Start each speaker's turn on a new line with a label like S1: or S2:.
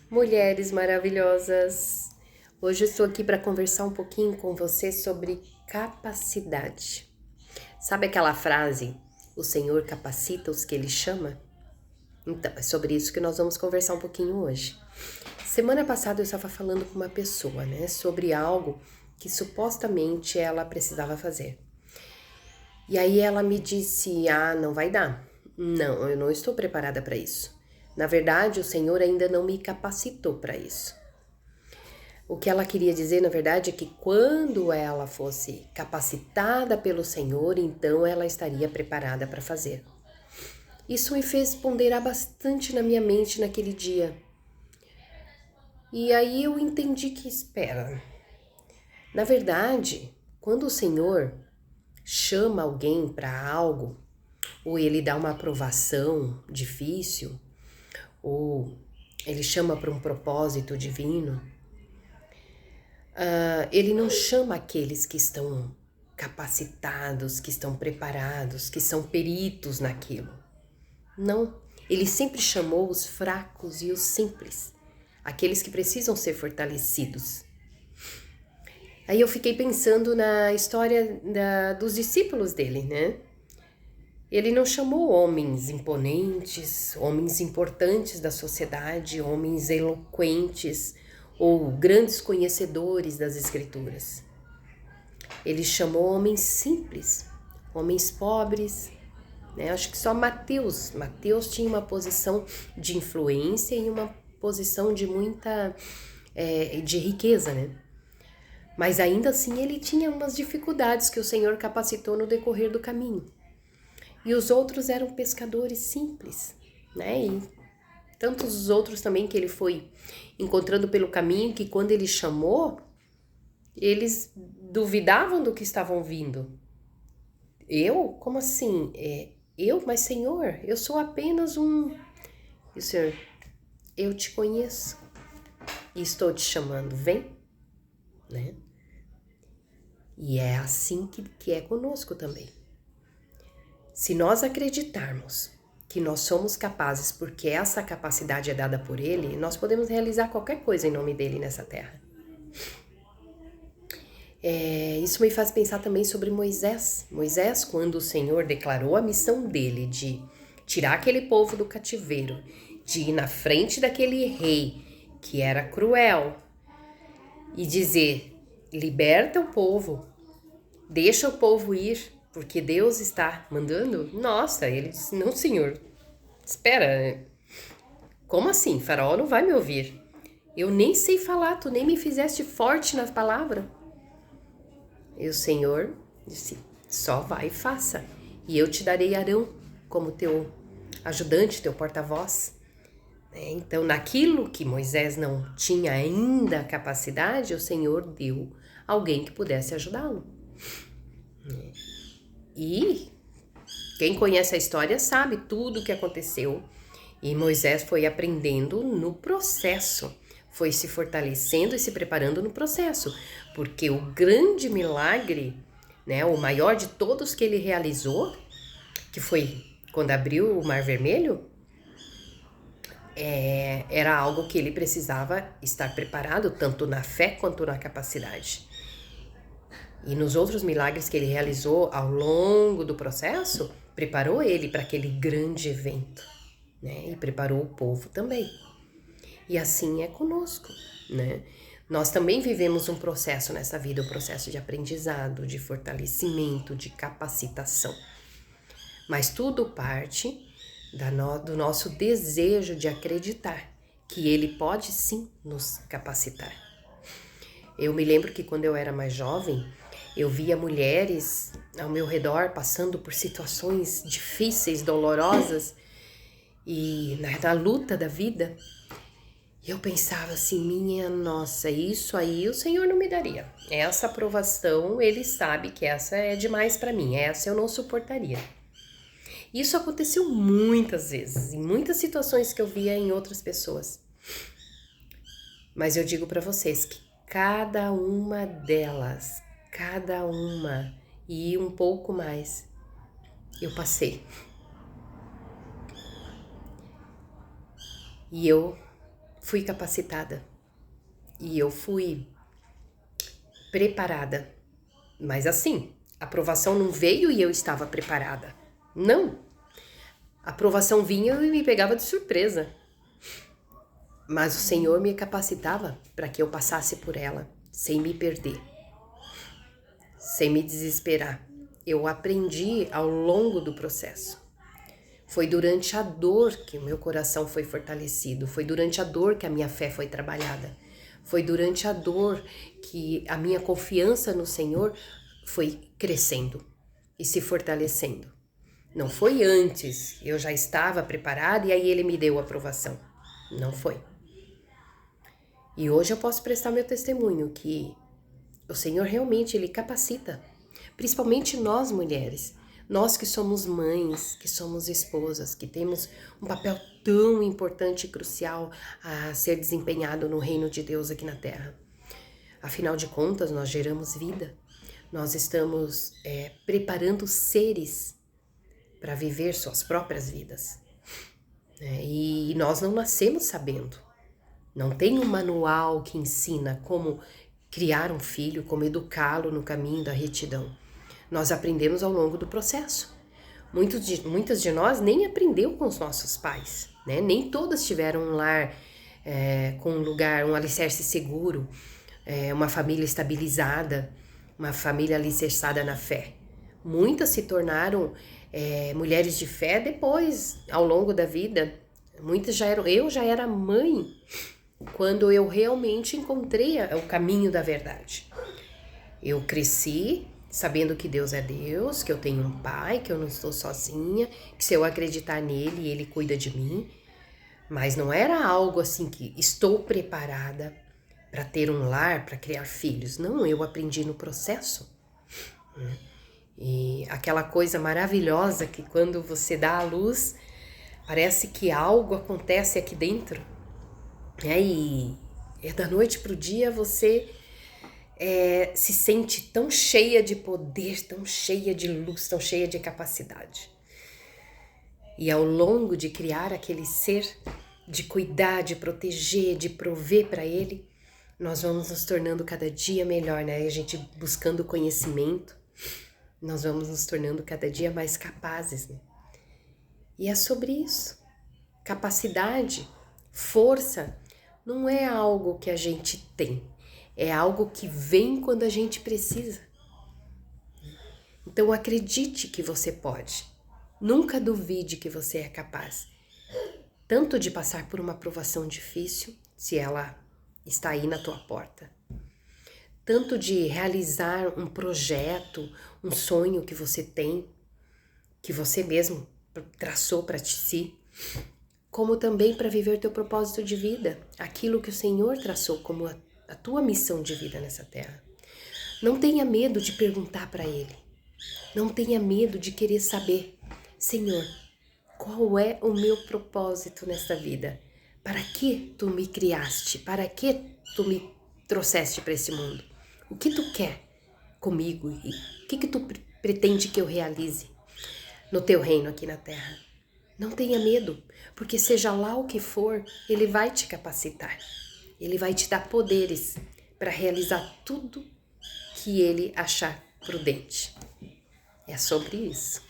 S1: Mulheres maravilhosas! Hoje eu estou aqui para conversar um pouquinho com você sobre capacidade. Sabe aquela frase, o Senhor capacita os que Ele chama? Então, é sobre isso que nós vamos conversar um pouquinho hoje. Semana passada eu estava falando com uma pessoa, sobre algo que supostamente ela precisava fazer. E aí ela me disse, não vai dar. Não, eu não estou preparada para isso. Na verdade, o Senhor ainda não me capacitou para isso. O que ela queria dizer, na verdade, é que quando ela fosse capacitada pelo Senhor, então ela estaria preparada para fazer. Isso me fez ponderar bastante na minha mente naquele dia. E aí eu entendi que, espera, na verdade, quando o Senhor chama alguém para algo, ou ele dá uma aprovação difícil, ou ele chama para um propósito divino, ele não chama aqueles que estão capacitados, que estão preparados, que são peritos naquilo. Não, ele sempre chamou os fracos e os simples, aqueles que precisam ser fortalecidos. Aí eu fiquei pensando na história dos discípulos dele, Ele não chamou homens imponentes, homens importantes da sociedade, homens eloquentes ou grandes conhecedores das escrituras. Ele chamou homens simples, homens pobres, Acho que só Mateus tinha uma posição de influência e uma posição de muita, de riqueza, Mas ainda assim ele tinha umas dificuldades que o Senhor capacitou no decorrer do caminho. E os outros eram pescadores simples, E tantos os outros também que ele foi encontrando pelo caminho, que quando ele chamou, eles duvidavam do que estavam vindo. Eu? Como assim? Mas Senhor, eu sou apenas um... E o Senhor, eu te conheço e estou te chamando, vem, E é assim que é conosco também. Se nós acreditarmos que nós somos capazes porque essa capacidade é dada por Ele, nós podemos realizar qualquer coisa em nome dEle nessa terra. Isso me faz pensar também sobre Moisés. Moisés, quando o Senhor declarou a missão dele de tirar aquele povo do cativeiro, de ir na frente daquele rei que era cruel e dizer, liberta o povo, deixa o povo ir, porque Deus está mandando. Nossa, ele disse, não, Senhor, espera, como assim? Faraó não vai me ouvir. Eu nem sei falar, tu nem me fizeste forte nas palavras. E o Senhor disse, só vai e faça. E eu te darei Arão como teu ajudante, teu porta-voz. Então, naquilo que Moisés não tinha ainda capacidade, o Senhor deu alguém que pudesse ajudá-lo. E quem conhece a história sabe tudo o que aconteceu. E Moisés foi aprendendo no processo, foi se fortalecendo e se preparando no processo, porque o grande milagre, o maior de todos que ele realizou, que foi quando abriu o Mar Vermelho, era algo que ele precisava estar preparado, tanto na fé quanto na capacidade. E nos outros milagres que ele realizou ao longo do processo, preparou ele para aquele grande evento, E preparou o povo também. E assim é conosco, Nós também vivemos um processo nessa vida, um processo de aprendizado, de fortalecimento, de capacitação. Mas tudo parte do nosso desejo de acreditar que Ele pode sim nos capacitar. Eu me lembro que quando eu era mais jovem, eu via mulheres ao meu redor passando por situações difíceis, dolorosas e na luta da vida. E eu pensava assim, minha nossa, isso aí o Senhor não me daria. Essa aprovação, Ele sabe que essa é demais para mim, essa eu não suportaria. Isso aconteceu muitas vezes, em muitas situações que eu via em outras pessoas. Mas eu digo para vocês que cada uma delas, cada uma e um pouco mais, eu passei. E eu fui capacitada e eu fui preparada. Mas assim, a aprovação não veio e eu estava preparada. Não. A aprovação vinha e me pegava de surpresa. Mas o Senhor me capacitava para que eu passasse por ela, sem me perder, sem me desesperar. Eu aprendi ao longo do processo. Foi durante a dor que o meu coração foi fortalecido. Foi durante a dor que a minha fé foi trabalhada. Foi durante a dor que a minha confiança no Senhor foi crescendo e se fortalecendo. Não foi antes, eu já estava preparada e aí Ele me deu a aprovação. Não foi. E hoje eu posso prestar meu testemunho que o Senhor realmente Ele capacita, principalmente nós mulheres, nós que somos mães, que somos esposas, que temos um papel tão importante e crucial a ser desempenhado no reino de Deus aqui na Terra. Afinal de contas, nós geramos vida, nós estamos preparando seres para viver suas próprias vidas. E nós não nascemos sabendo. Não tem um manual que ensina como criar um filho, como educá-lo no caminho da retidão. Nós aprendemos ao longo do processo. Muitas de nós nem aprendeu com os nossos pais, né? Nem todas tiveram um lar com um lugar, um alicerce seguro, uma família estabilizada, uma família alicerçada na fé. Muitas se tornaram mulheres de fé depois, ao longo da vida. Muitas já eram. Eu já era mãe quando eu realmente encontrei o caminho da verdade. Eu cresci sabendo que Deus é Deus, que eu tenho um pai, que eu não estou sozinha, que se eu acreditar nele, ele cuida de mim. Mas não era algo assim que estou preparada para ter um lar, para criar filhos. Não, eu aprendi no processo. E aquela coisa maravilhosa que quando você dá à luz, parece que algo acontece aqui dentro. E da noite para o dia você se sente tão cheia de poder, tão cheia de luz, tão cheia de capacidade. E ao longo de criar aquele ser, de cuidar, de proteger, de prover para ele, nós vamos nos tornando cada dia melhor, né? A gente buscando conhecimento, nós vamos nos tornando cada dia mais capazes, né? E é sobre isso. Capacidade, força, não é algo que a gente tem, é algo que vem quando a gente precisa. Então acredite que você pode, nunca duvide que você é capaz, tanto de passar por uma provação difícil, se ela está aí na tua porta, tanto de realizar um projeto, um sonho que você tem, que você mesmo traçou para si, como também para viver teu propósito de vida, aquilo que o Senhor traçou como a tua missão de vida nessa terra. Não tenha medo de perguntar para Ele. Não tenha medo de querer saber, Senhor, qual é o meu propósito nesta vida? Para que tu me criaste? Para que tu me trouxeste para esse mundo? O que tu quer comigo? E o que tu pretende que eu realize no teu reino aqui na terra? Não tenha medo, porque seja lá o que for, Ele vai te capacitar. Ele vai te dar poderes para realizar tudo que Ele achar prudente. É sobre isso.